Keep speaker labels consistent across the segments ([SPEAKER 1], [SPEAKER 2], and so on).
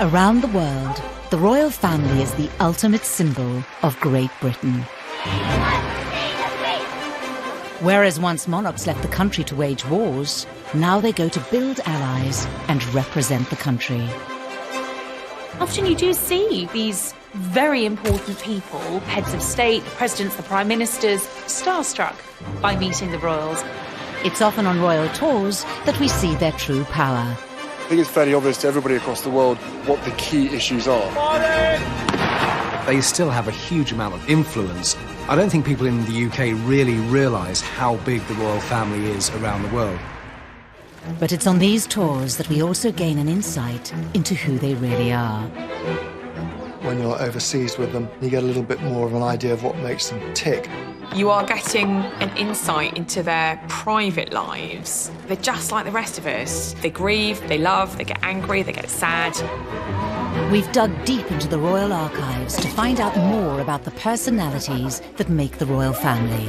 [SPEAKER 1] Around the world, the royal family is the ultimate symbol of Great Britain. Whereas once monarchs left the country to wage wars, now they go to build allies and represent the country.
[SPEAKER 2] Often you do see these very important people, heads of state, the presidents, the prime ministers, starstruck by meeting the royals.
[SPEAKER 1] It's often on royal tours that we see their true power.
[SPEAKER 3] I think it's fairly obvious to everybody across the world what the key issues are.
[SPEAKER 4] They still have a huge amount of influence. I don't think people in the UK really realise how big the royal family is around the world.
[SPEAKER 1] But it's on these tours that we also gain an insight into who they really are.
[SPEAKER 5] When you're overseas with them, you get a little bit more of an idea of what makes them tick.
[SPEAKER 6] You are getting an insight into their private lives. They're just like the rest of us. They grieve, they love, they get angry, they get sad.
[SPEAKER 1] We've dug deep into the royal archives to find out more about the personalities that make the royal family.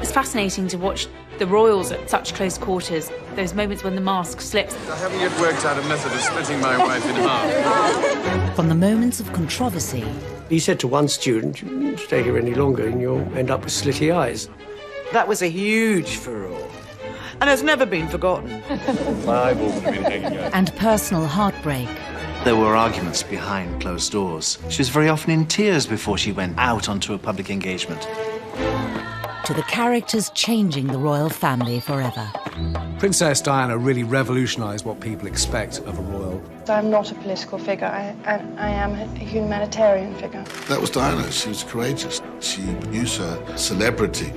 [SPEAKER 2] It's fascinating to watch the royals at such close quarters, those moments when the mask slips.
[SPEAKER 7] I haven't yet worked out a method of splitting my wife in half.
[SPEAKER 1] From the moments of controversy.
[SPEAKER 8] He said to one student, "You stay here any longer and you'll end up with slitty eyes."
[SPEAKER 9] That was a huge furore, and has never been forgotten.
[SPEAKER 7] My eyeballs have been hanging out.
[SPEAKER 1] And personal heartbreak.
[SPEAKER 10] There were arguments behind closed doors. She was very often in tears before she went out onto a public engagement.
[SPEAKER 1] To the characters changing the royal family forever.
[SPEAKER 4] Princess Diana really revolutionised what people expect of a royal.
[SPEAKER 11] I'm not a political figure. I am a humanitarian figure.
[SPEAKER 12] That was Diana. She was courageous. She produced her celebrity.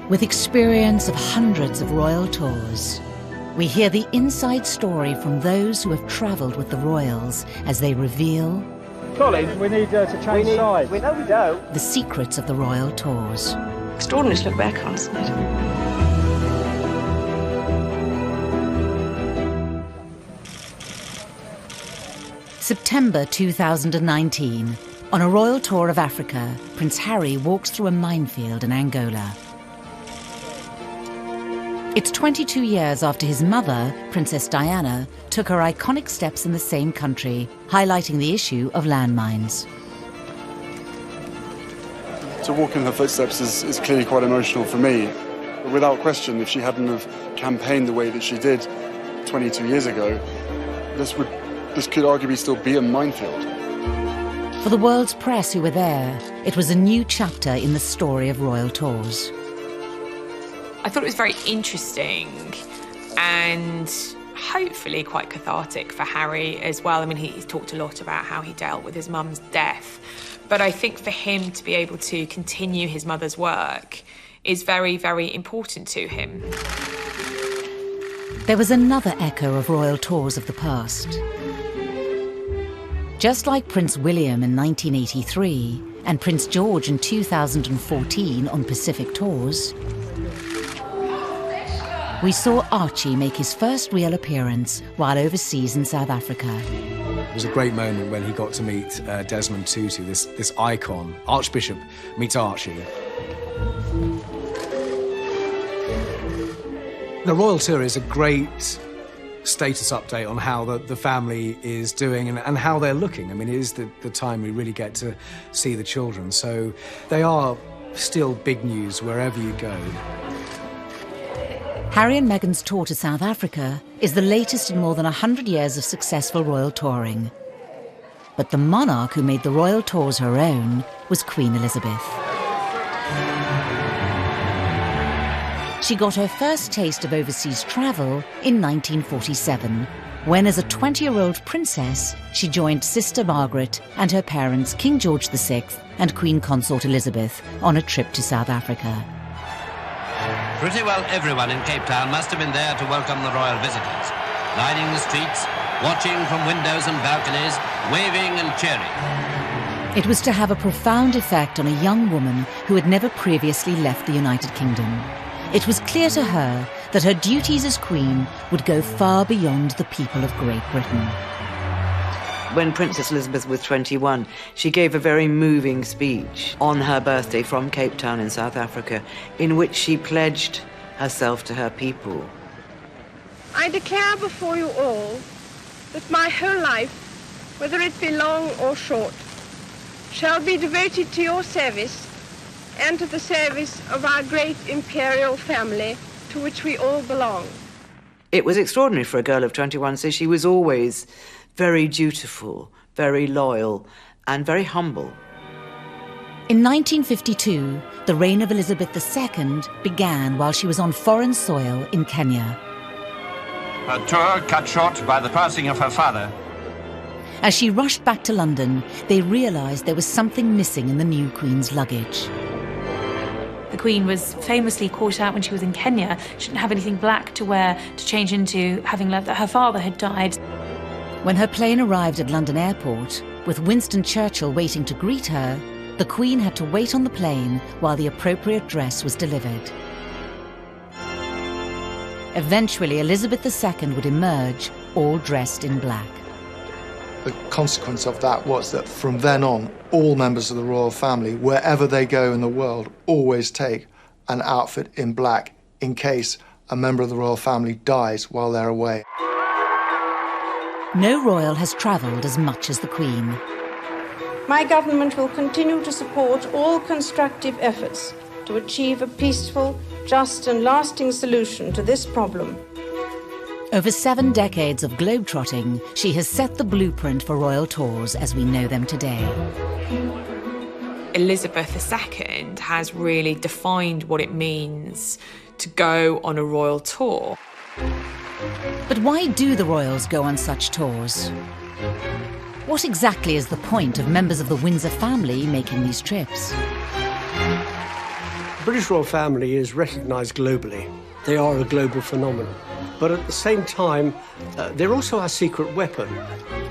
[SPEAKER 1] With experience of hundreds of royal tours, we hear the inside story from those who have travelled with the royals as they reveal...
[SPEAKER 13] Colin, we need to change sides.
[SPEAKER 9] No, we don't.
[SPEAKER 1] ...the secrets of the royal tours.
[SPEAKER 11] Extraordinary to look back on, isn't it?
[SPEAKER 1] September 2019. On a royal tour of Africa, Prince Harry walks through a minefield in Angola. It's 22 years after his mother, Princess Diana, took her iconic steps in the same country, highlighting the issue of landmines.
[SPEAKER 3] To walk in her footsteps is clearly quite emotional for me. But without question, if she hadn't have campaigned the way that she did 22 years ago, this could arguably still be a minefield.
[SPEAKER 1] For the world's press who were there, it was a new chapter in the story of royal tours.
[SPEAKER 6] I thought it was very interesting and hopefully quite cathartic for Harry as well. I mean, he's talked a lot about how he dealt with his mum's death. But I think for him to be able to continue his mother's work is very, very important to him.
[SPEAKER 1] There was another echo of royal tours of the past. Just like Prince William in 1983 and Prince George in 2014 on Pacific tours, we saw Archie make his first real appearance while overseas in South Africa.
[SPEAKER 4] It was a great moment when he got to meet Desmond Tutu, this icon. Archbishop meets Archie. The royal tour is a great status update on how the family is doing and how they're looking. I mean, it is the time we really get to see the children. So they are still big news wherever you go.
[SPEAKER 1] Harry and Meghan's tour to South Africa is the latest in more than 100 years of successful royal touring. But the monarch who made the royal tours her own was Queen Elizabeth. She got her first taste of overseas travel in 1947, when as a 20-year-old princess, she joined Sister Margaret and her parents, King George VI and Queen Consort Elizabeth, on a trip to South Africa.
[SPEAKER 14] Pretty well everyone in Cape Town must have been there to welcome the royal visitors, lining the streets, watching from windows and balconies, waving and cheering.
[SPEAKER 1] It was to have a profound effect on a young woman who had never previously left the United Kingdom. It was clear to her that her duties as Queen would go far beyond the people of Great Britain.
[SPEAKER 9] When Princess Elizabeth was 21, she gave a very moving speech on her birthday from Cape Town in South Africa, in which she pledged herself to her people.
[SPEAKER 11] I declare before you all that my whole life, whether it be long or short, shall be devoted to your service and to the service of our great imperial family to which we all belong.
[SPEAKER 9] It was extraordinary for a girl of 21, so she was always very dutiful, very loyal, and very humble.
[SPEAKER 1] In 1952, the reign of Elizabeth II began while she was on foreign soil in Kenya.
[SPEAKER 14] Her tour cut short by the passing of her father.
[SPEAKER 1] As she rushed back to London, they realised there was something missing in the new Queen's luggage.
[SPEAKER 2] The Queen was famously caught out when she was in Kenya. She didn't have anything black to wear to change into, having learnt that her father had died.
[SPEAKER 1] When her plane arrived at London Airport, with Winston Churchill waiting to greet her, the Queen had to wait on the plane while the appropriate dress was delivered. Eventually, Elizabeth II would emerge, all dressed in black.
[SPEAKER 5] The consequence of that was that from then on, all members of the royal family, wherever they go in the world, always take an outfit in black in case a member of the royal family dies while they're away.
[SPEAKER 1] No royal has travelled as much as the Queen.
[SPEAKER 11] My government will continue to support all constructive efforts to achieve a peaceful, just and lasting solution to this problem.
[SPEAKER 1] Over 7 decades of globetrotting, she has set the blueprint for royal tours as we know them today.
[SPEAKER 6] Elizabeth II has really defined what it means to go on a royal tour.
[SPEAKER 1] But why do the royals go on such tours? What exactly is the point of members of the Windsor family making these trips?
[SPEAKER 8] The British royal family is recognised globally. They are a global phenomenon. But at the same time, they're also our secret weapon.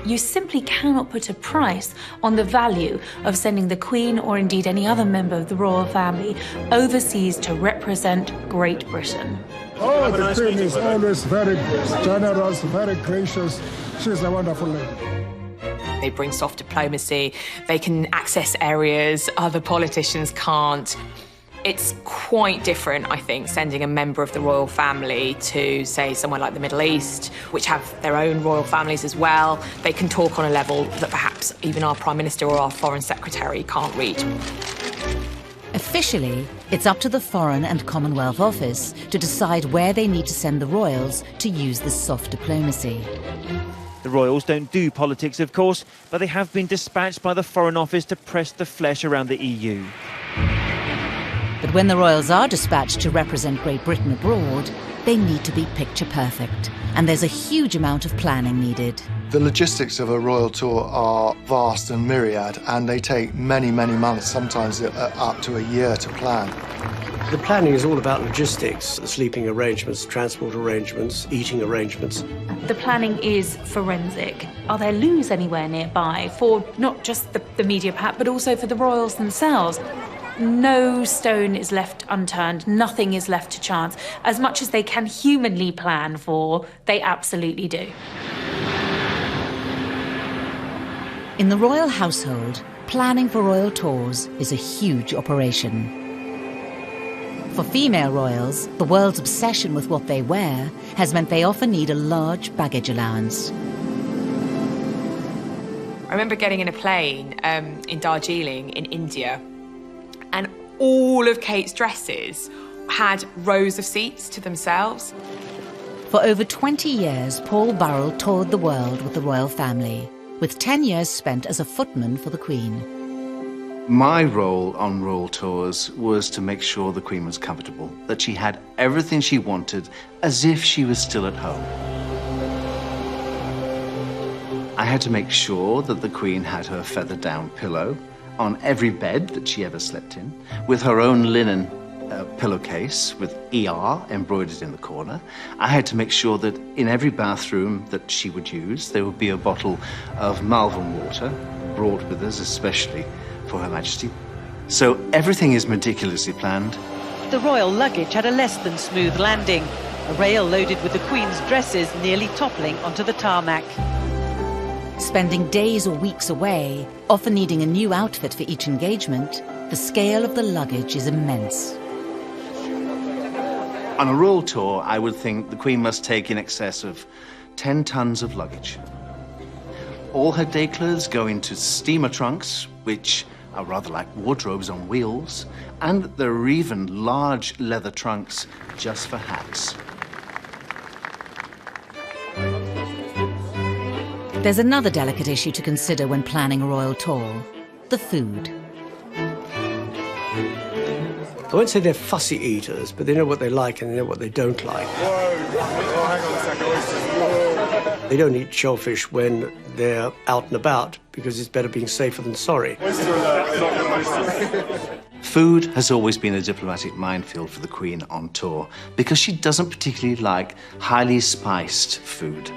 [SPEAKER 2] You simply cannot put a price on the value of sending the Queen or indeed any other member of the royal family overseas to represent Great Britain.
[SPEAKER 13] Oh, the Queen is always very generous, very gracious. She's a wonderful lady.
[SPEAKER 6] They bring soft diplomacy. They can access areas other politicians can't. It's quite different, I think, sending a member of the royal family to, say, somewhere like the Middle East, which have their own royal families as well. They can talk on a level that perhaps even our Prime Minister or our Foreign Secretary can't reach.
[SPEAKER 1] Officially, it's up to the Foreign and Commonwealth Office to decide where they need to send the royals to use this soft diplomacy.
[SPEAKER 15] The royals don't do politics, of course, but they have been dispatched by the Foreign Office to press the flesh around the EU.
[SPEAKER 1] But when the royals are dispatched to represent Great Britain abroad, they need to be picture perfect, and there's a huge amount of planning needed.
[SPEAKER 5] The logistics of a royal tour are vast and myriad, and they take many, many months, sometimes up to a year to plan.
[SPEAKER 8] The planning is all about logistics, sleeping arrangements, transport arrangements, eating arrangements.
[SPEAKER 2] The planning is forensic. Are there loos anywhere nearby for not just the media pack, but also for the royals themselves? No stone is left unturned, nothing is left to chance. As much as they can humanly plan for, they absolutely do.
[SPEAKER 1] In the royal household, planning for royal tours is a huge operation. For female royals, the world's obsession with what they wear has meant they often need a large baggage allowance.
[SPEAKER 6] I remember getting in a plane in Darjeeling in India, and all of Kate's dresses had rows of seats to themselves.
[SPEAKER 1] For over 20 years, Paul Burrell toured the world with the royal family, with 10 years spent as a footman for the Queen.
[SPEAKER 10] My role on royal tours was to make sure the Queen was comfortable, that she had everything she wanted as if she was still at home. I had to make sure that the Queen had her feather-down pillow on every bed that she ever slept in, with her own linen pillowcase with ER embroidered in the corner. I had to make sure that in every bathroom that she would use, there would be a bottle of Malvern water brought with us, especially for Her Majesty. So everything is meticulously planned.
[SPEAKER 16] The royal luggage had a less than smooth landing, a rail loaded with the Queen's dresses nearly toppling onto the tarmac.
[SPEAKER 1] Spending days or weeks away, often needing a new outfit for each engagement, the scale of the luggage is immense.
[SPEAKER 10] On a royal tour, I would think the Queen must take in excess of 10 tons of luggage. All her day clothes go into steamer trunks, which are rather like wardrobes on wheels, and there are even large leather trunks just for hats.
[SPEAKER 1] There's another delicate issue to consider when planning a royal tour: the food.
[SPEAKER 8] I won't say they're fussy eaters, but they know what they like and they know what they don't like.
[SPEAKER 13] Whoa, hang on a second.
[SPEAKER 8] They don't eat shellfish when they're out and about because it's better being safer than sorry.
[SPEAKER 10] Food has always been a diplomatic minefield for the Queen on tour because she doesn't particularly like highly spiced food.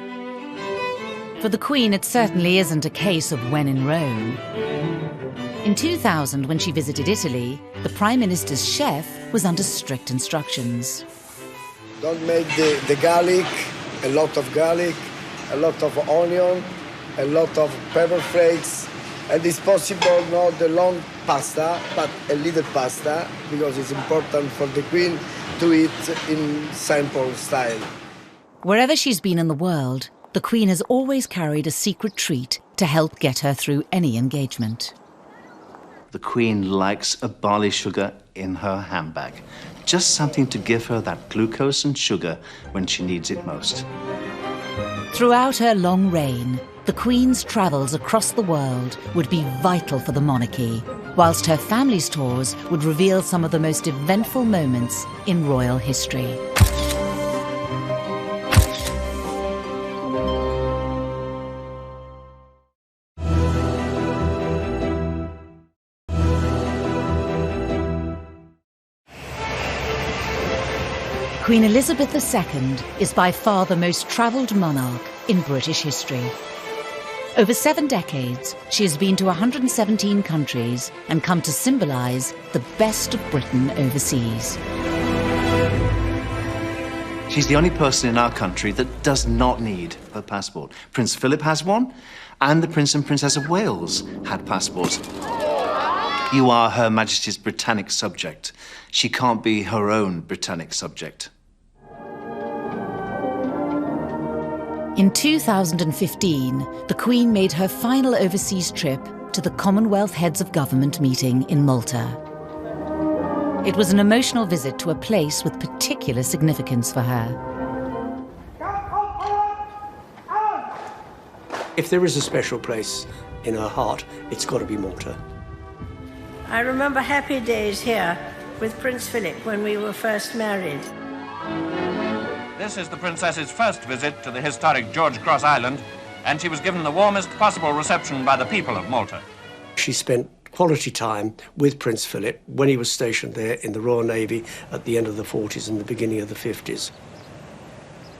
[SPEAKER 1] For the Queen, it certainly isn't a case of when in Rome. In 2000, when she visited Italy, the Prime Minister's chef was under strict instructions.
[SPEAKER 17] Don't make the garlic, a lot of garlic, a lot of onion, a lot of pepper flakes, and it's possible not the long pasta, but a little pasta, because it's important for the Queen to eat in simple style.
[SPEAKER 1] Wherever she's been in the world, the Queen has always carried a secret treat to help get her through any engagement.
[SPEAKER 10] The Queen likes a barley sugar in her handbag. Just something to give her that glucose and sugar when she needs it most.
[SPEAKER 1] Throughout her long reign, the Queen's travels across the world would be vital for the monarchy, whilst her family's tours would reveal some of the most eventful moments in royal history. Queen Elizabeth II is by far the most travelled monarch in British history. Over 7 decades, she has been to 117 countries and come to symbolise the best of Britain overseas.
[SPEAKER 10] She's the only person in our country that does not need her passport. Prince Philip has one, and the Prince and Princess of Wales had passports. You are Her Majesty's Britannic subject. She can't be her own Britannic subject.
[SPEAKER 1] In 2015, the Queen made her final overseas trip to the Commonwealth Heads of Government meeting in Malta. It was an emotional visit to a place with particular significance for her.
[SPEAKER 8] If there is a special place in her heart, it's got to be Malta.
[SPEAKER 18] I remember happy days here with Prince Philip when we were first married.
[SPEAKER 14] This is the Princess's first visit to the historic George Cross Island, and she was given the warmest possible reception by the people of Malta.
[SPEAKER 8] She spent quality time with Prince Philip when he was stationed there in the Royal Navy at the end of the 40s and the beginning of the 50s.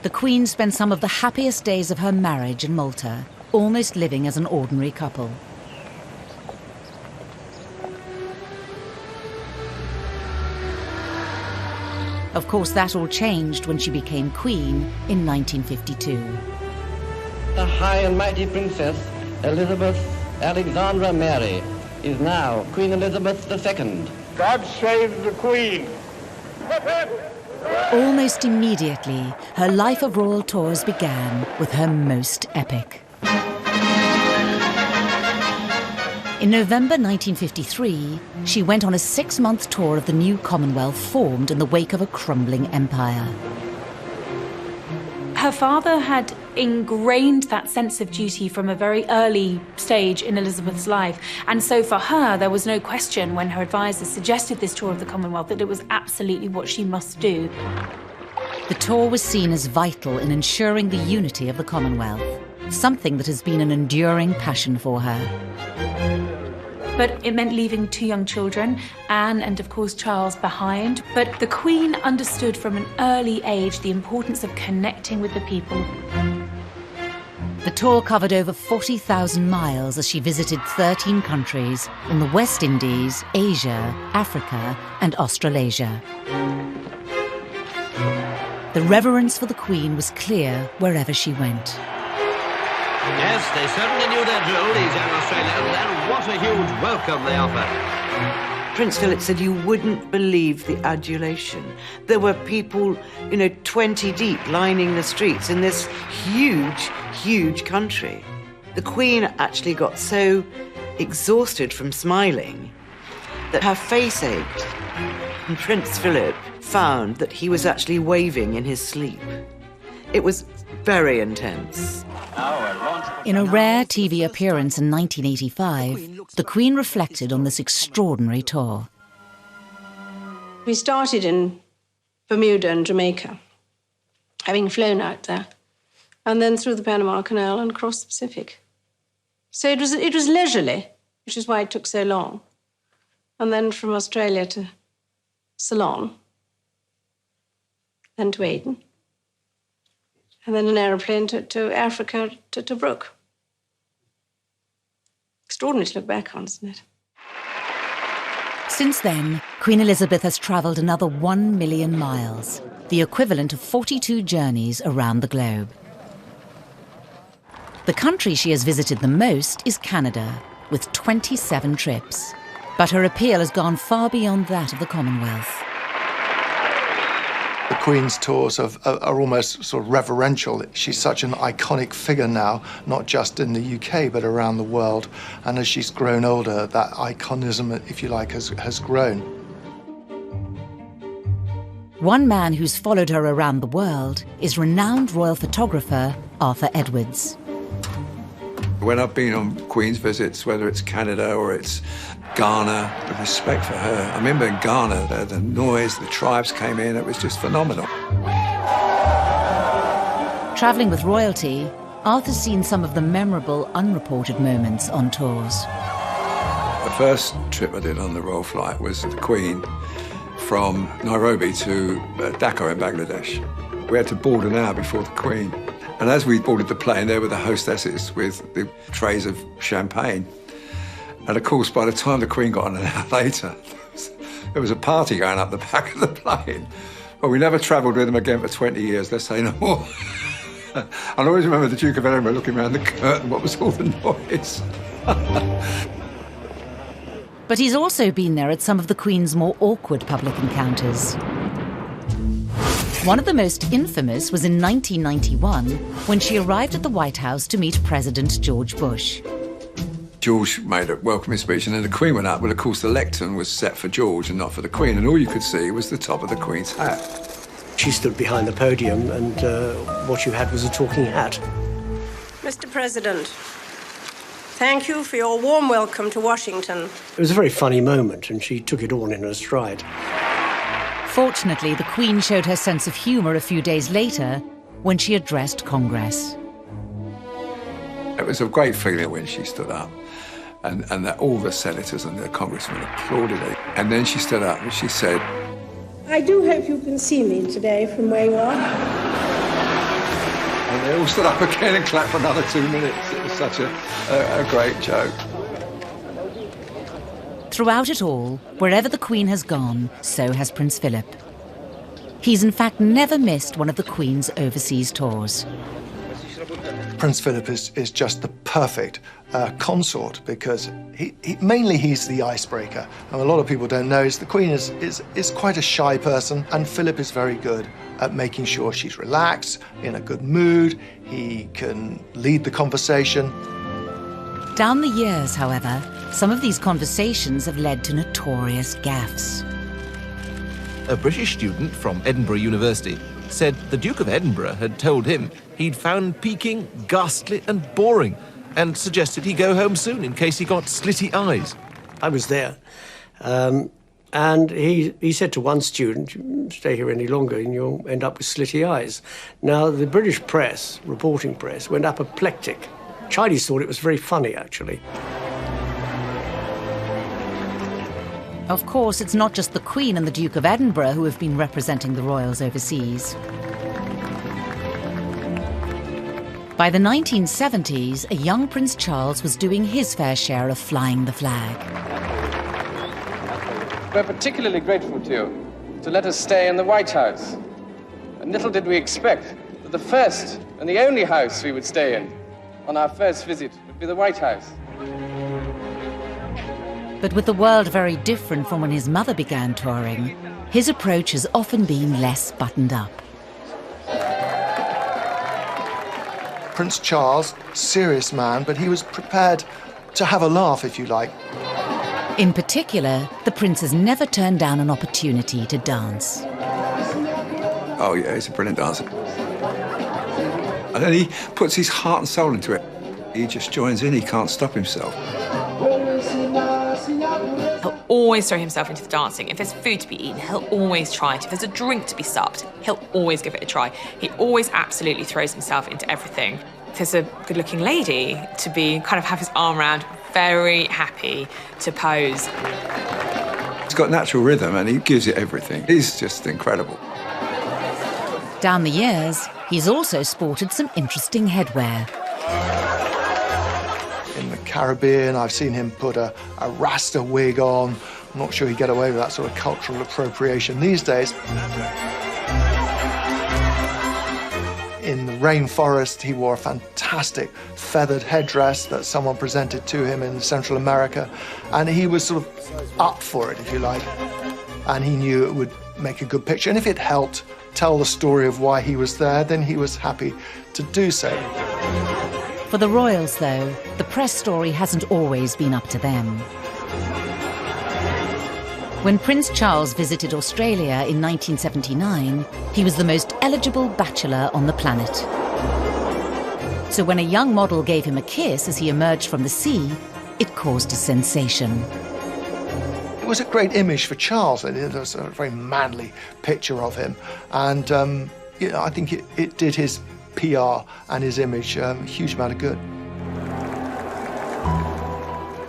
[SPEAKER 1] The Queen spent some of the happiest days of her marriage in Malta, almost living as an ordinary couple. Of course, that all changed when she became Queen in 1952.
[SPEAKER 19] The High and Mighty Princess Elizabeth Alexandra Mary is now Queen Elizabeth II.
[SPEAKER 13] God save the Queen!
[SPEAKER 1] Almost immediately, her life of royal tours began with her most epic. In November 1953, she went on a 6-month tour of the new Commonwealth formed in the wake of a crumbling empire.
[SPEAKER 2] Her father had ingrained that sense of duty from a very early stage in Elizabeth's life. And so for her, there was no question when her advisors suggested this tour of the Commonwealth that it was absolutely what she must do.
[SPEAKER 1] The tour was seen as vital in ensuring the unity of the Commonwealth, something that has been an enduring passion for her.
[SPEAKER 2] But it meant leaving 2 young children, Anne and of course Charles, behind. But the Queen understood from an early age the importance of connecting with the people.
[SPEAKER 1] The tour covered over 40,000 miles as she visited 13 countries in the West Indies, Asia, Africa, and Australasia. The reverence for the Queen was clear wherever she went.
[SPEAKER 14] Yes, they certainly knew their drill, these young Australians, and what a huge welcome they offered.
[SPEAKER 9] Prince Philip said you wouldn't believe the adulation. There were people, 20 deep lining the streets in this huge, huge country. The Queen actually got so exhausted from smiling that her face ached, and Prince Philip found that he was actually waving in his sleep. It was very intense.
[SPEAKER 1] In a rare TV appearance in 1985, the Queen reflected on this extraordinary tour.
[SPEAKER 18] We started in Bermuda and Jamaica, having flown out there, and then through the Panama Canal and across the Pacific. So it was leisurely, which is why it took so long. And then from Australia to Ceylon, then to Aden, and then an aeroplane to Africa, to Tobruk. Extraordinary to look back on, isn't it?
[SPEAKER 1] Since then, Queen Elizabeth has travelled another 1 million miles, the equivalent of 42 journeys around the globe. The country she has visited the most is Canada, with 27 trips. But her appeal has gone far beyond that of the Commonwealth.
[SPEAKER 5] The Queen's tours are almost sort of reverential. She's such an iconic figure now, not just in the UK, but around the world. And as she's grown older, that iconism, if you like, has grown.
[SPEAKER 1] One man who's followed her around the world is renowned royal photographer Arthur Edwards.
[SPEAKER 20] When I've been on Queen's visits, whether it's Canada or it's Ghana, the respect for her. I remember in Ghana, the noise, the tribes came in, it was just phenomenal.
[SPEAKER 1] Travelling with royalty, Arthur's seen some of the memorable unreported moments on tours.
[SPEAKER 20] The first trip I did on the royal flight was the Queen from Nairobi to Dhaka in Bangladesh. We had to board an hour before the Queen. And as we boarded the plane, there were the hostesses with the trays of champagne. And of course, by the time the Queen got on an hour later, there was a party going up the back of the plane. Well, we never travelled with them again for 20 years, let's say no more. I always remember the Duke of Edinburgh looking around the curtain, what was all the noise?
[SPEAKER 1] But he's also been there at some of the Queen's more awkward public encounters. One of the most infamous was in 1991, when she arrived at the White House to meet President George Bush.
[SPEAKER 20] George made a welcoming speech, and then the Queen went up. Well, of course, the lectern was set for George and not for the Queen, and all you could see was the top of the Queen's hat.
[SPEAKER 8] She stood behind the podium, and what you had was a talking hat.
[SPEAKER 18] Mr. President, thank you for your warm welcome to Washington.
[SPEAKER 8] It was a very funny moment, and she took it all in her stride.
[SPEAKER 1] Fortunately, the Queen showed her sense of humour a few days later when she addressed Congress.
[SPEAKER 20] It was a great feeling when she stood up, and that all the senators and the congressmen applauded her. And then she stood up and she said,
[SPEAKER 18] I do hope you can see me today from where you are.
[SPEAKER 20] And they all stood up again and clapped for another 2 minutes. It was such a great joke.
[SPEAKER 1] Throughout it all, wherever the Queen has gone, so has Prince Philip. He's in fact never missed one of the Queen's overseas tours.
[SPEAKER 5] Prince Philip is just the perfect consort because mainly he's the icebreaker. And a lot of people don't know is the Queen is quite a shy person, and Philip is very good at making sure she's relaxed, in a good mood. He can lead the conversation.
[SPEAKER 1] Down the years, however, some of these conversations have led to notorious gaffes.
[SPEAKER 21] A British student from Edinburgh University said the Duke of Edinburgh had told him he'd found Peking ghastly and boring and suggested he go home soon in case he got slitty eyes.
[SPEAKER 8] I was there, and he said to one student, stay here any longer and you'll end up with slitty eyes. Now, the British press, reporting press, went apoplectic. Chinese thought it was very funny, actually.
[SPEAKER 1] Of course, it's not just the Queen and the Duke of Edinburgh who have been representing the royals overseas. By the 1970s, a young Prince Charles was doing his fair share of flying the flag.
[SPEAKER 22] We're particularly grateful to you to let us stay in the White House. And little did we expect that the first and the only house we would stay in on our first visit would be the White House.
[SPEAKER 1] But with the world very different from when his mother began touring, his approach has often been less buttoned up.
[SPEAKER 5] Prince Charles, serious man, but he was prepared to have a laugh, if you like.
[SPEAKER 1] In particular, the prince has never turned down an opportunity to dance.
[SPEAKER 20] Oh yeah, he's a brilliant dancer. And then he puts his heart and soul into it. He just joins in, he can't stop himself.
[SPEAKER 6] He'll always throw himself into the dancing. If there's food to be eaten, he'll always try it. If there's a drink to be supped, he'll always give it a try. He always absolutely throws himself into everything. If there's a good-looking lady to be, kind of have his arm around, very happy to pose.
[SPEAKER 20] He's got natural rhythm and he gives it everything. He's just incredible.
[SPEAKER 1] Down the years, he's also sported some interesting headwear.
[SPEAKER 5] In the Caribbean, I've seen him put a Rasta wig on. I'm not sure he'd get away with that sort of cultural appropriation these days. In the rainforest, he wore a fantastic feathered headdress that someone presented to him in Central America, and he was sort of up for it, if you like. And he knew it would make a good picture, and if it helped tell the story of why he was there, then he was happy to do so.
[SPEAKER 1] For the royals, though, the press story hasn't always been up to them. When Prince Charles visited Australia in 1979, he was the most eligible bachelor on the planet. So when a young model gave him a kiss as he emerged from the sea, it caused a sensation.
[SPEAKER 5] It was a great image for Charles. It was a very manly picture of him. And I think it did his PR and his image a huge amount of good.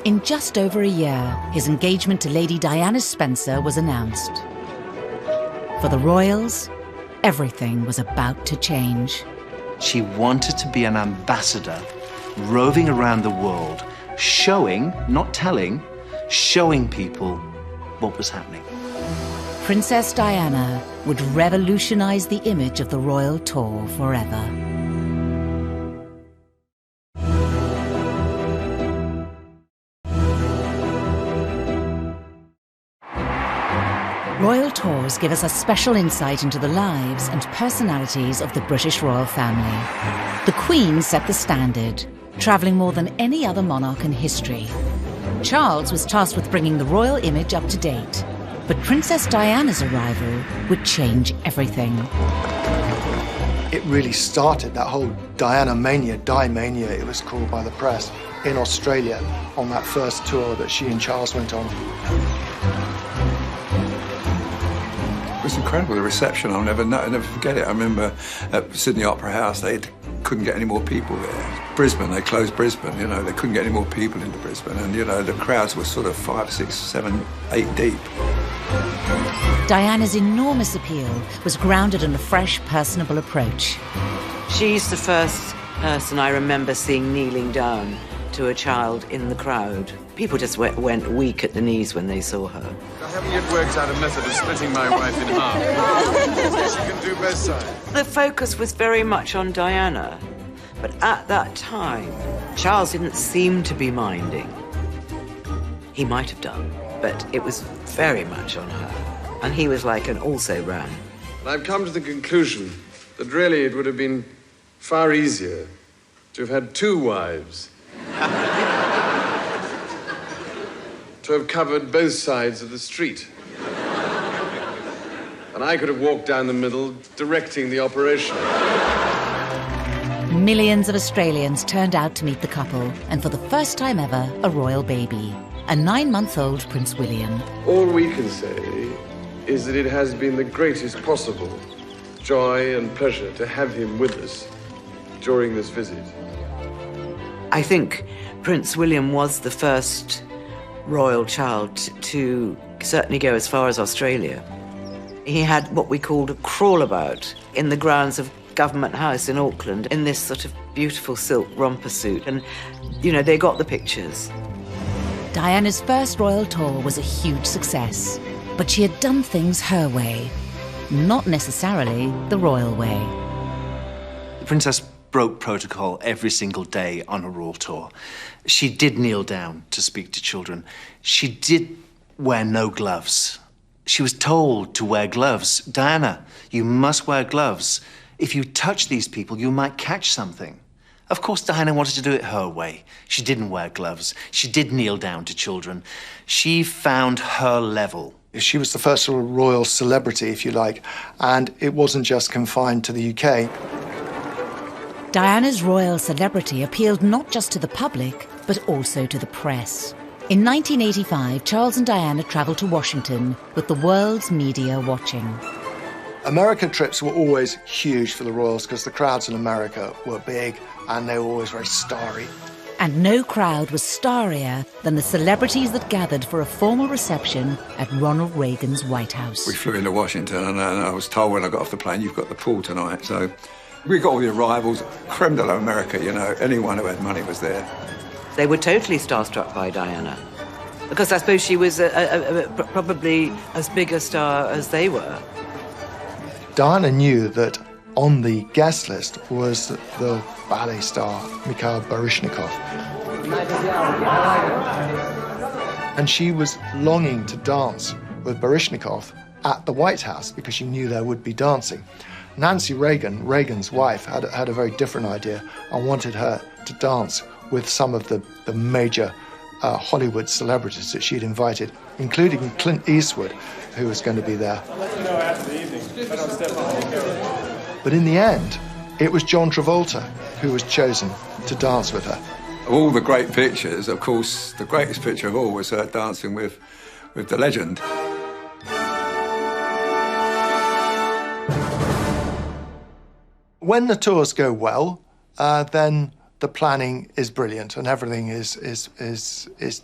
[SPEAKER 1] In just over a year, his engagement to Lady Diana Spencer was announced. For the royals, everything was about to change.
[SPEAKER 10] She wanted to be an ambassador, roving around the world, showing, not telling, showing people what was happening.
[SPEAKER 1] Princess Diana would revolutionize the image of the royal tour forever. Royal tours give us a special insight into the lives and personalities of the British royal family. The Queen set the standard, travelling more than any other monarch in history. Charles was tasked with bringing the royal image up to date, but Princess Diana's arrival would change everything.
[SPEAKER 5] It really started that whole Diana mania, Di mania it was called by the press, in Australia on that first tour that she and Charles went on.
[SPEAKER 20] It was incredible, the reception. I'll never forget it. I remember at Sydney Opera House, they couldn't get any more people there. Brisbane, they closed Brisbane, you know, they couldn't get any more people into Brisbane. And, you know, the crowds were sort of 5, 6, 7, 8 deep.
[SPEAKER 1] Diana's enormous appeal was grounded in a fresh, personable approach.
[SPEAKER 9] She's the first person I remember seeing kneeling down to a child in the crowd. People just went weak at the knees when they saw her.
[SPEAKER 7] I haven't yet worked out a method of splitting my wife in half. She can do both sides.
[SPEAKER 9] The focus was very much on Diana, but at that time, Charles didn't seem to be minding. He might have done, but it was very much on her. And he was like an also-ran.
[SPEAKER 7] And I've come to the conclusion that really it would have been far easier to have had 2 wives. To have covered both sides of the street. And I could have walked down the middle, directing the operation.
[SPEAKER 1] Millions of Australians turned out to meet the couple, and for the first time ever, a royal baby, a 9-month-old Prince William.
[SPEAKER 7] All we can say is that it has been the greatest possible joy and pleasure to have him with us during this visit.
[SPEAKER 9] I think Prince William was the first royal child to certainly go as far as Australia. He had what we called a crawlabout in the grounds of Government House in Auckland in this sort of beautiful silk romper suit. And, you know, they got the pictures.
[SPEAKER 1] Diana's first royal tour was a huge success, but she had done things her way, not necessarily the royal way.
[SPEAKER 10] The princess broke protocol every single day on a royal tour. She did kneel down to speak to children. She did wear no gloves. She was told to wear gloves. Diana, you must wear gloves. If you touch these people, you might catch something. Of course, Diana wanted to do it her way. She didn't wear gloves. She did kneel down to children. She found her level.
[SPEAKER 5] She was the first sort of royal celebrity, if you like, and it wasn't just confined to the UK.
[SPEAKER 1] Diana's royal celebrity appealed not just to the public, but also to the press. In 1985, Charles and Diana travelled to Washington with the world's media watching.
[SPEAKER 5] American trips were always huge for the royals because the crowds in America were big and they were always very starry.
[SPEAKER 1] And no crowd was starrier than the celebrities that gathered for a formal reception at Ronald Reagan's White House.
[SPEAKER 20] We flew into Washington and I was told when I got off the plane, you've got the pool tonight. So we got all the arrivals, creme de la America, you know, anyone who had money was there.
[SPEAKER 9] They were totally starstruck by Diana, because I suppose she was probably as big a star as they were.
[SPEAKER 5] Diana knew that on the guest list was the ballet star Mikhail Baryshnikov. And she was longing to dance with Baryshnikov at the White House because she knew there would be dancing. Nancy Reagan, Reagan's wife, had a very different idea and wanted her to dance with some of the major Hollywood celebrities that she'd invited, including Clint Eastwood, who was going to be there.
[SPEAKER 3] I'll let you know after the evening. I don't step on the camera.
[SPEAKER 5] But in the end, it was John Travolta who was chosen to dance with her.
[SPEAKER 20] Of all the great pictures, of course, the greatest picture of all was her dancing with the legend.
[SPEAKER 5] When the tours go well, then the planning is brilliant and everything is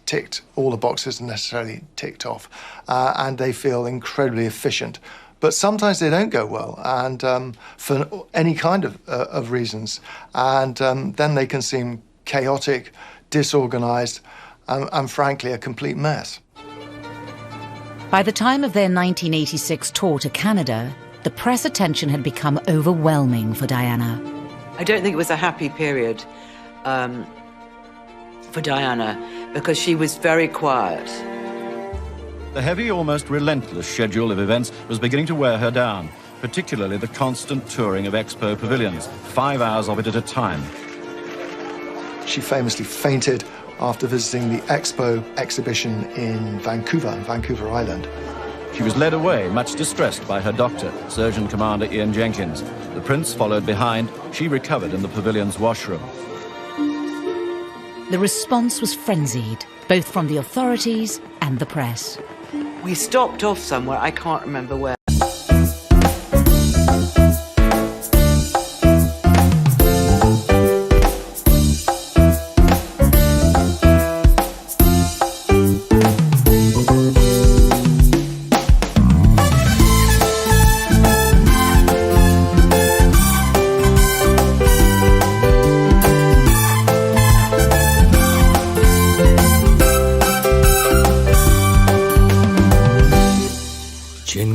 [SPEAKER 5] ticked, all the boxes are necessarily ticked off, and they feel incredibly efficient. But sometimes they don't go well, and for any kind of reasons, and then they can seem chaotic, disorganized, and frankly, a complete mess.
[SPEAKER 1] By the time of their 1986 tour to Canada, the press attention had become overwhelming for Diana.
[SPEAKER 9] I don't think it was a happy period for Diana, because she was very quiet.
[SPEAKER 12] The heavy, almost relentless schedule of events was beginning to wear her down, particularly the constant touring of expo pavilions, 5 hours of it at a time.
[SPEAKER 5] She famously fainted after visiting the expo exhibition in Vancouver Island.
[SPEAKER 12] She was led away, much distressed, by her doctor, Surgeon Commander Ian Jenkins. The Prince followed behind. She recovered in the pavilion's washroom.
[SPEAKER 1] The response was frenzied, both from the authorities and the press.
[SPEAKER 9] We stopped off somewhere, I can't remember where.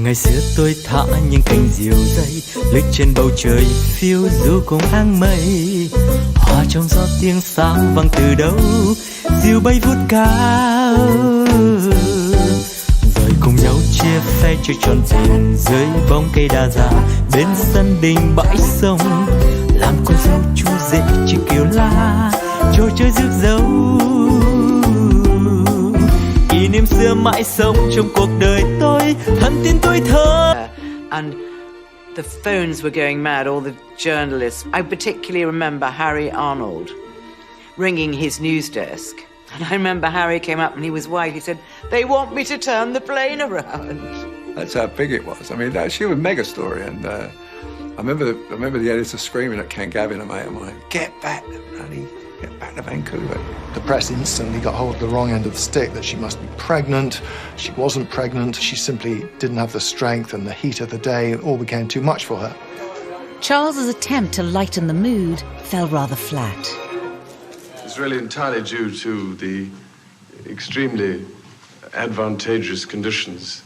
[SPEAKER 23] Ngày xưa tôi thả những cành diều dây lướt trên bầu trời phiêu du cùng áng mây, hòa trong gió tiếng sáo vang từ đâu diều bay vút cao, rồi cùng nhau chia phe chơi tròn tiền dưới bóng cây đa già bên sân đình bãi sông, làm con dâu chú rể trên kiều la trò chơi rước dâu. Kỷ niệm xưa mãi sống trong cuộc đời tôi, thân tin tôi thơ.
[SPEAKER 9] And the phones were going mad, all the journalists. I particularly remember Harry Arnold ringing his news desk. And I remember Harry came up and he was white. He said, "They want me to turn the plane around."
[SPEAKER 20] That's how big it was. I mean, she was a mega story, and I remember the editor screaming at Ken Gavin, a mate of mine, "Get back, honey. Get back to Vancouver."
[SPEAKER 5] The press instantly got hold of the wrong end of the stick, that she must be pregnant. She wasn't pregnant. She simply didn't have the strength, and the heat of the day, it all became too much for her.
[SPEAKER 1] Charles's attempt to lighten the mood fell rather flat.
[SPEAKER 7] It's really entirely due to the extremely advantageous conditions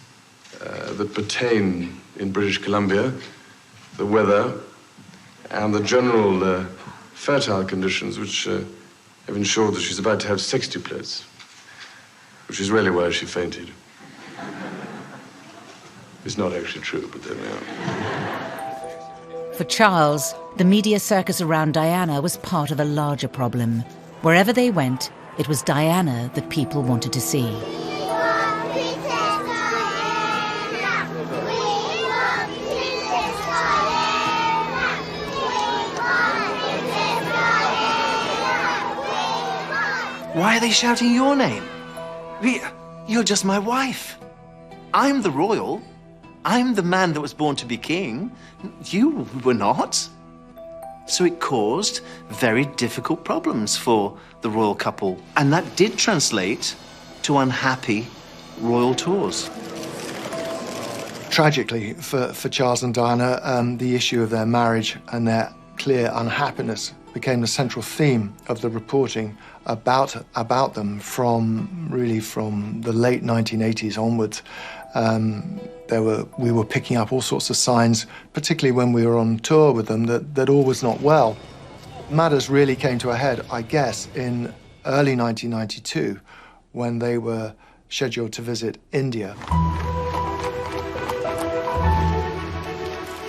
[SPEAKER 7] that pertain in British Columbia, the weather, and the general fertile conditions which have ensured that she's about to have sextuplets, which is really why she fainted. It's not actually true, but there we are.
[SPEAKER 1] For Charles, the media circus around Diana was part of a larger problem. Wherever they went, it was Diana that people wanted to see.
[SPEAKER 10] Why are they shouting your name? You're just my wife. I'm the royal. I'm the man that was born to be king. You were not. So it caused very difficult problems for the royal couple. And that did translate to unhappy royal tours.
[SPEAKER 5] Tragically, for Charles and Diana, the issue of their marriage and their clear unhappiness became the central theme of the reporting about them from the late 1980s onwards. We were picking up all sorts of signs, particularly when we were on tour with them, that all was not well. Matters really came to a head, I guess, in early 1992, when they were scheduled to visit India.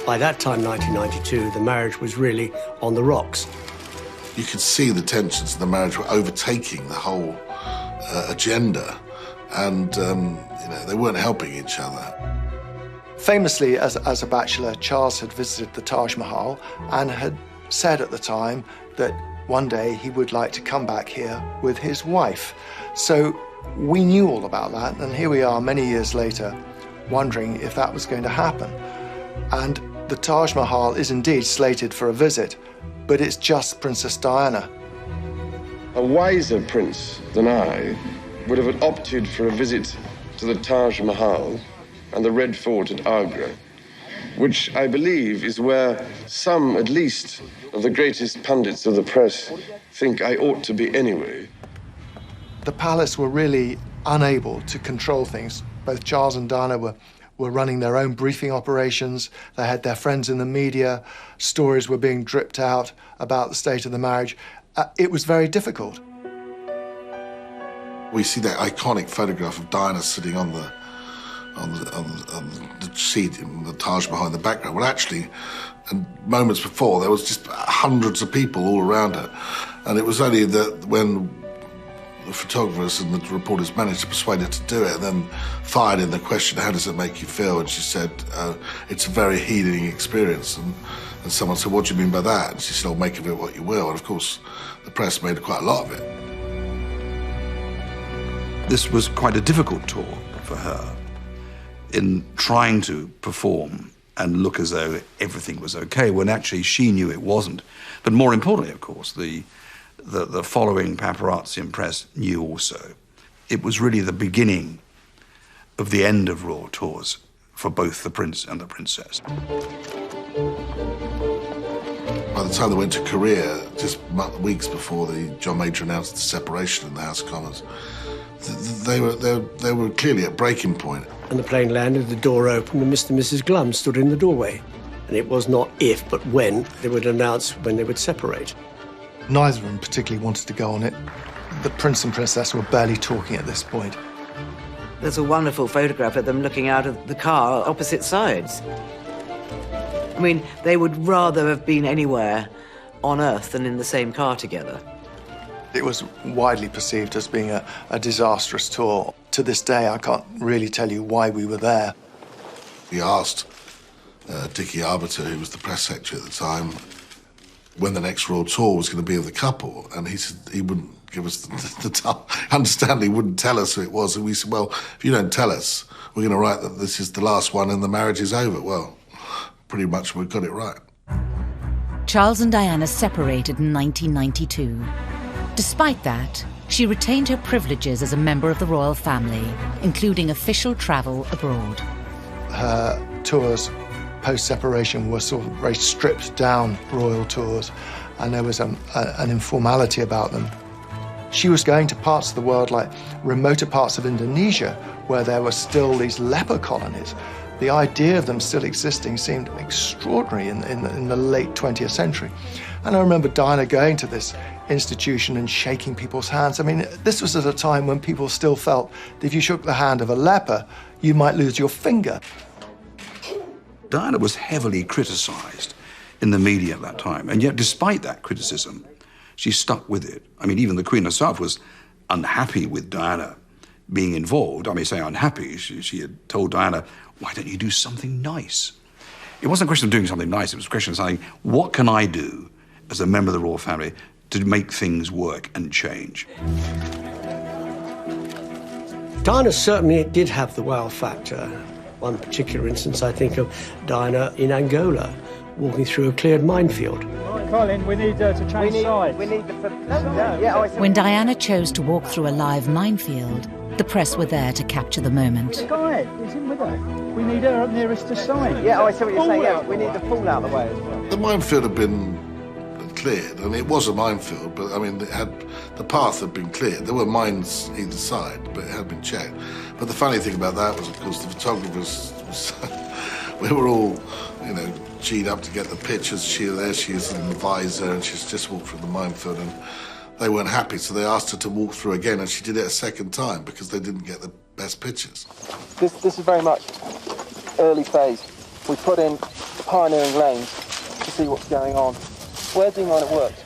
[SPEAKER 8] By that time, 1992, the marriage was really on the rocks.
[SPEAKER 4] You could see the tensions in the marriage were overtaking the whole agenda, and they weren't helping each other.
[SPEAKER 5] Famously, as a bachelor, Charles had visited the Taj Mahal and had said at the time that one day he would like to come back here with his wife. So we knew all about that, and here we are many years later, wondering if that was going to happen. And the Taj Mahal is indeed slated for a visit, but it's just Princess Diana.
[SPEAKER 7] A wiser prince than I would have opted for a visit to the Taj Mahal and the Red Fort at Agra, which I believe is where some, at least, of the greatest pundits of the press think I ought to be anyway.
[SPEAKER 5] The palace were really unable to control things. Both Charles and Diana were running their own briefing operations. They had their friends in the media. Stories were being dripped out about the state of the marriage. It was very difficult.
[SPEAKER 4] We see that iconic photograph of Diana sitting on the seat in the Taj Mahal in the background. Well, actually, and moments before, there was just hundreds of people all around her. And it was only that when the photographers and the reporters managed to persuade her to do it, and then fired in the question, how does it make you feel? And she said, it's a very healing experience. And someone said, what do you mean by that? And she said, make of it what you will. And of course, the press made quite a lot of it.
[SPEAKER 11] This was quite a difficult tour for her in trying to perform and look as though everything was okay, when actually she knew it wasn't. But more importantly, of course, the following paparazzi and press knew also. It was really the beginning of the end of royal tours for both the prince and the princess.
[SPEAKER 4] By the time they went to Korea, just weeks before John Major announced the separation in the House of Commons, they were clearly at breaking point.
[SPEAKER 8] And the plane landed, the door opened, and Mr. and Mrs. Glum stood in the doorway. And it was not if, but when they would announce when they would separate.
[SPEAKER 5] Neither of them particularly wanted to go on it. The prince and princess were barely talking at this point.
[SPEAKER 9] There's a wonderful photograph of them looking out of the car opposite sides. I mean, they would rather have been anywhere on Earth than in the same car together.
[SPEAKER 5] It was widely perceived as being a disastrous tour. To this day, I can't really tell you why we were there.
[SPEAKER 4] He asked Dickie Arbiter, who was the press secretary at the time, when the next royal tour was going to be of the couple, and he said he wouldn't give us the time. Understandably, he wouldn't tell us who it was, and we said, well, if you don't tell us, we're going to write that this is the last one and the marriage is over. Well, pretty much we've got it right.
[SPEAKER 1] Charles and Diana separated in 1992. Despite that, she retained her privileges as a member of the royal family, including official travel abroad.
[SPEAKER 5] Her tours post-separation were sort of very stripped-down royal tours, and there was an informality about them. She was going to parts of the world like remoter parts of Indonesia, where there were still these leper colonies. The idea of them still existing seemed extraordinary in the late 20th century. And I remember Diana going to this institution and shaking people's hands. I mean, this was at a time when people still felt that if you shook the hand of a leper, you might lose your finger.
[SPEAKER 11] Diana was heavily criticised in the media at that time. And yet, despite that criticism, she stuck with it. I mean, even the Queen herself was unhappy with Diana being involved. I may say unhappy. She had told Diana, why don't you do something nice? It wasn't a question of doing something nice. It was a question of saying, what can I do as a member of the royal family to make things work and change?
[SPEAKER 8] Diana certainly did have the wow factor. One particular instance, I think of Diana in Angola, walking through a cleared minefield.
[SPEAKER 15] Colin, we need to change sides.
[SPEAKER 1] When Diana chose to walk through a live minefield, the press were there to capture the moment.
[SPEAKER 15] The guy is in with her. We need her up nearest to sign.
[SPEAKER 16] Yeah, I see what you're saying. Yeah, we need the pool out of the way as well.
[SPEAKER 4] The minefield had been cleared, and it was a minefield, but I mean, the path had been cleared. There were mines either side, but it had been checked. But the funny thing about that was, of course, the photographers, we were all, you know, G'd up to get the pictures. There she is in the visor, and she's just walked through the minefield, and they weren't happy, so they asked her to walk through again, and she did it a second time because they didn't get the best pictures.
[SPEAKER 22] This is very much early phase. We put in pioneering lanes to see what's going on. Where's the mine it worked?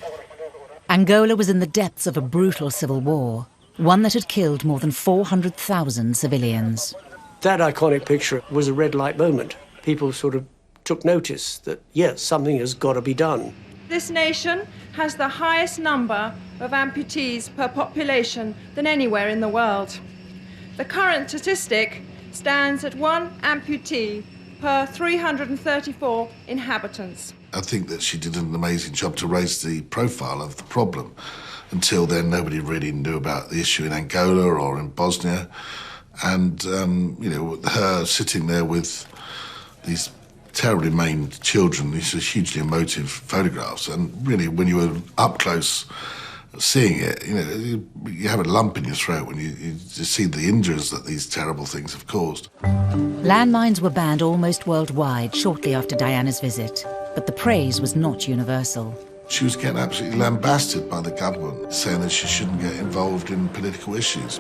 [SPEAKER 1] Angola was in the depths of a brutal civil war, one that had killed more than 400,000 civilians.
[SPEAKER 8] That iconic picture was a red light moment. People sort of took notice that, yes, something has got to be done.
[SPEAKER 17] This nation has the highest number of amputees per population than anywhere in the world. The current statistic stands at 1 amputee per 334 inhabitants.
[SPEAKER 4] I think that she did an amazing job to raise the profile of the problem. Until then, nobody really knew about the issue in Angola or in Bosnia. And, you know, her sitting there with these terribly maimed children, these are hugely emotive photographs. And really, when you were up close seeing it, you know, you have a lump in your throat when you see the injuries that these terrible things have caused.
[SPEAKER 1] Landmines were banned almost worldwide shortly after Diana's visit, but the praise was not universal.
[SPEAKER 4] She was getting absolutely lambasted by the government, saying that she shouldn't get involved in political issues.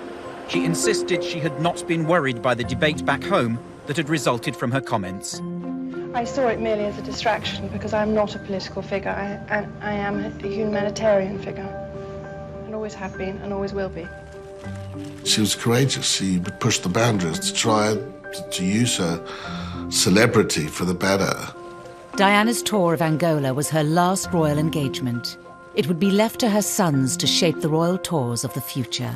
[SPEAKER 24] She insisted she had not been worried by the debate back home that had resulted from her comments.
[SPEAKER 17] I saw it merely as a distraction because I'm not a political figure. I am a humanitarian figure, and always have been and always will be.
[SPEAKER 4] She was courageous. She pushed the boundaries to try to use her celebrity for the better.
[SPEAKER 1] Diana's tour of Angola was her last royal engagement. It would be left to her sons to shape the royal tours of the future.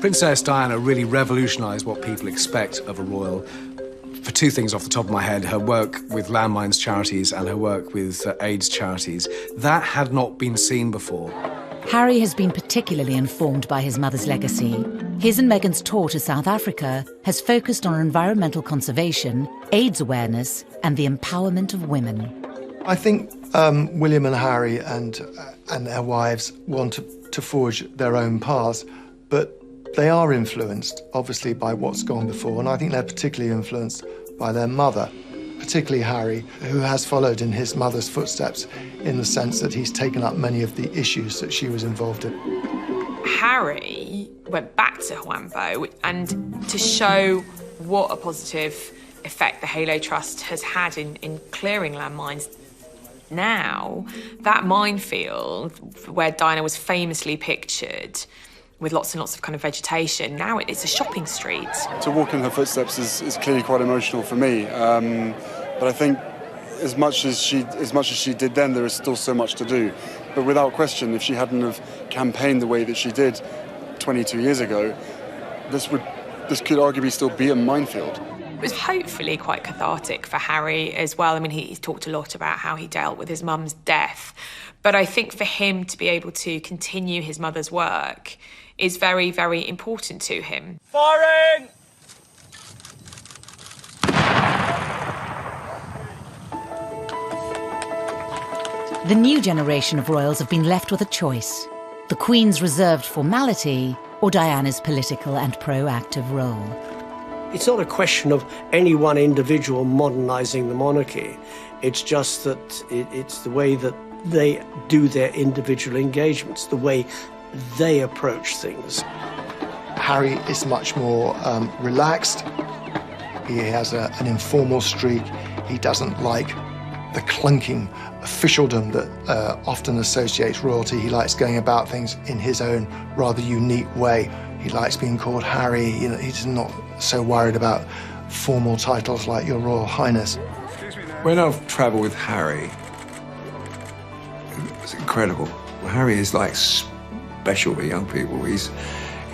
[SPEAKER 25] Princess Diana really revolutionised what people expect of a royal. For two things off the top of my head, her work with landmines charities and her work with AIDS charities. That had not been seen before.
[SPEAKER 1] Harry has been particularly informed by his mother's legacy. His and Meghan's tour to South Africa has focused on environmental conservation, AIDS awareness, and the empowerment of women.
[SPEAKER 5] I think William and Harry and their wives want to forge their own paths, but they are influenced, obviously, by what's gone before, and I think they're particularly influenced by their mother, particularly Harry, who has followed in his mother's footsteps in the sense that he's taken up many of the issues that she was involved in.
[SPEAKER 6] Harry went back to Huambo, and to show what a positive effect the Halo Trust has had in clearing landmines. Now, that minefield where Diana was famously pictured with lots and lots of kind of vegetation, now it's a shopping street.
[SPEAKER 3] To walk in her footsteps is clearly quite emotional for me. But I think as much as she did then, there is still so much to do. But without question, if she hadn't have campaigned the way that she did 22 years ago, this could arguably still be a minefield.
[SPEAKER 6] It was hopefully quite cathartic for Harry as well. I mean, he's talked a lot about how he dealt with his mum's death. But I think for him to be able to continue his mother's work is very, very important to him.
[SPEAKER 15] Firing!
[SPEAKER 1] The new generation of royals have been left with a choice: the Queen's reserved formality or Diana's political and proactive role.
[SPEAKER 8] It's not a question of any one individual modernising the monarchy. It's just that it's the way that they do their individual engagements, the way they approach things.
[SPEAKER 5] Harry is much more relaxed. He has an informal streak. He doesn't like the clunking officialdom that often associates royalty. He likes going about things in his own rather unique way. He likes being called Harry. You know, he's not so worried about formal titles like Your Royal Highness.
[SPEAKER 20] When I've travelled with Harry, it's incredible. Harry is like special for young people.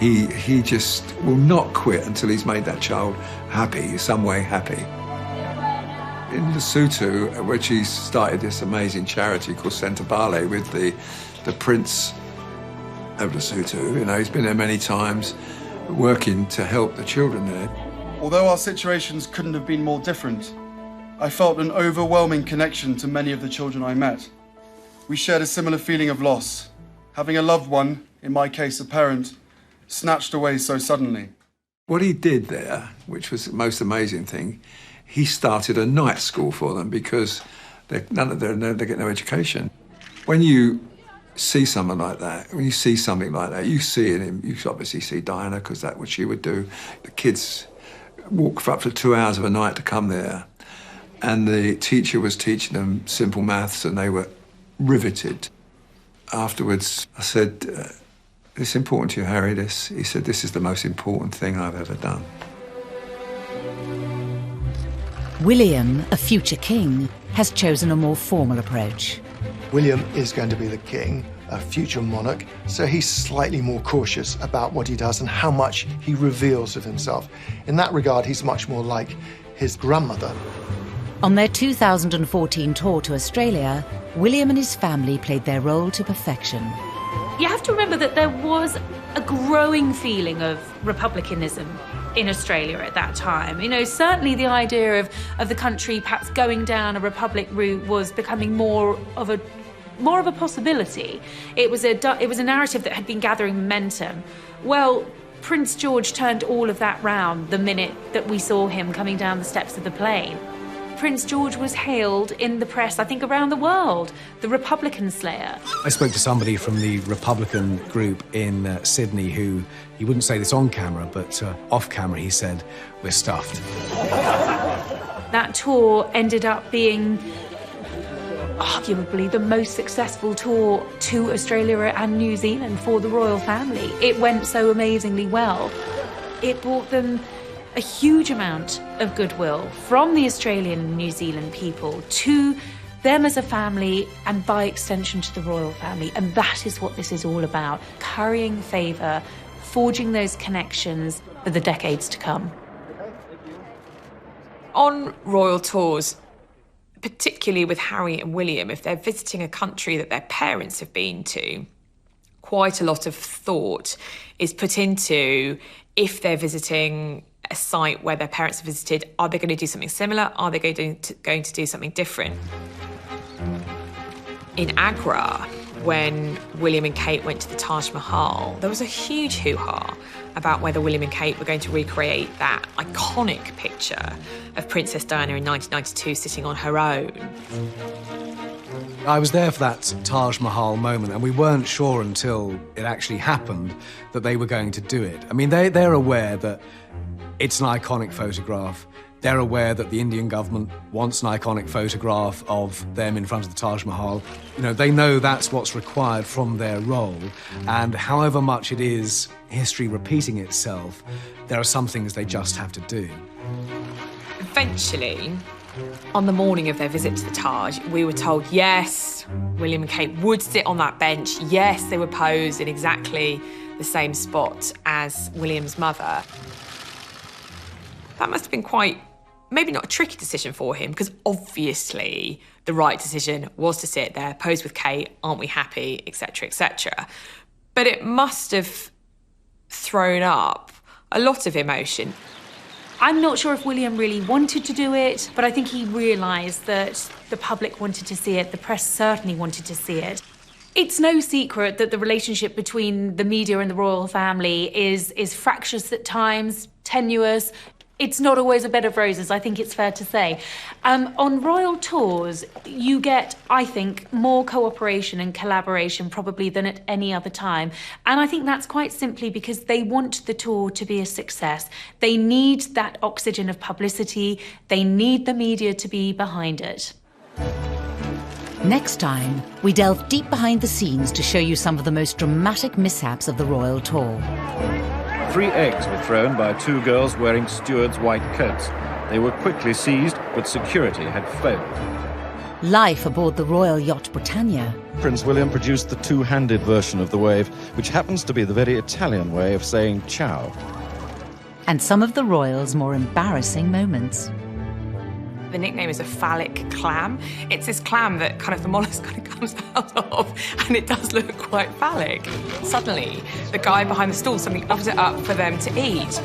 [SPEAKER 20] He just will not quit until he's made that child happy, some way happy. In Lesotho, which he started this amazing charity called Centre Bale with the Prince of Lesotho. You know, he's been there many times, working to help the children there.
[SPEAKER 3] Although our situations couldn't have been more different, I felt an overwhelming connection to many of the children I met. We shared a similar feeling of loss, having a loved one, in my case a parent, snatched away so suddenly.
[SPEAKER 20] What he did there, which was the most amazing thing, he started a night school for them because they get no education. When you see someone like that, when you see something like that, you see in him, you obviously see Diana, because that's what she would do. The kids walk for up to 2 hours of a night to come there, and the teacher was teaching them simple maths, and they were riveted. Afterwards, I said, "It's important to you, Harry, this?" He said, "This is the most important thing I've ever done."
[SPEAKER 1] William, a future king, has chosen a more formal approach.
[SPEAKER 5] William is going to be the king, a future monarch, so he's slightly more cautious about what he does and how much he reveals of himself. In that regard, he's much more like his grandmother.
[SPEAKER 1] On their 2014 tour to Australia, William and his family played their role to perfection.
[SPEAKER 2] You have to remember that there was a growing feeling of republicanism in Australia at that time. You know, certainly the idea of the country perhaps going down a republic route was becoming more of a possibility. It was a narrative that had been gathering momentum. Well, Prince George turned all of that round the minute that we saw him coming down the steps of the plane. Prince George was hailed in the press, I think, around the world, the Republican slayer.
[SPEAKER 25] I spoke to somebody from the Republican group in Sydney who, he wouldn't say this on camera, but off camera he said, "We're stuffed."
[SPEAKER 2] That tour ended up being arguably the most successful tour to Australia and New Zealand for the royal family. It went so amazingly well. It brought them a huge amount of goodwill from the Australian and New Zealand people to them as a family, and by extension to the royal family. And that is what this is all about, currying favour, forging those connections for the decades to come.
[SPEAKER 6] On royal tours, particularly with Harry and William, if they're visiting a country that their parents have been to, quite a lot of thought is put into, if they're visiting a site where their parents have visited, are they going to do something similar? Are they going to do something different? In Agra, when William and Kate went to the Taj Mahal, there was a huge hoo-ha about whether William and Kate were going to recreate that iconic picture of Princess Diana in 1992 sitting on her own.
[SPEAKER 25] I was there for that Taj Mahal moment, and we weren't sure until it actually happened that they were going to do it. I mean, they're aware that it's an iconic photograph. They're aware that the Indian government wants an iconic photograph of them in front of the Taj Mahal. You know, they know that's what's required from their role, and however much it is history repeating itself, there are some things they just have to do.
[SPEAKER 6] Eventually, on the morning of their visit to the Taj, we were told, yes, William and Kate would sit on that bench. Yes, they would pose in exactly the same spot as William's mother. That must have been quite, maybe not a tricky decision for him, because obviously the right decision was to sit there, pose with Kate, aren't we happy, etc., etc. But it must have thrown up a lot of emotion.
[SPEAKER 2] I'm not sure if William really wanted to do it, but I think he realised that the public wanted to see it, the press certainly wanted to see it. It's no secret that the relationship between the media and the royal family is fractious at times, tenuous. it's not always a bed of roses, I think it's fair to say. On royal tours, you get, I think, more cooperation and collaboration probably than at any other time. And I think that's quite simply because they want the tour to be a success. They need that oxygen of publicity. They need the media to be behind it.
[SPEAKER 1] Next time, we delve deep behind the scenes to show you some of the most dramatic mishaps of the royal tour.
[SPEAKER 12] 3 eggs were thrown by 2 girls wearing stewards' white coats. They were quickly seized, but security had failed.
[SPEAKER 1] Life aboard the royal yacht Britannia.
[SPEAKER 12] Prince William produced the 2-handed version of the wave, which happens to be the very Italian way of saying ciao.
[SPEAKER 1] And some of the royals' more embarrassing moments.
[SPEAKER 6] The nickname is a phallic clam. It's this clam that kind of the mollusk kind of comes out of, and it does look quite phallic. Suddenly, the guy behind the stall suddenly opens it up for them to eat.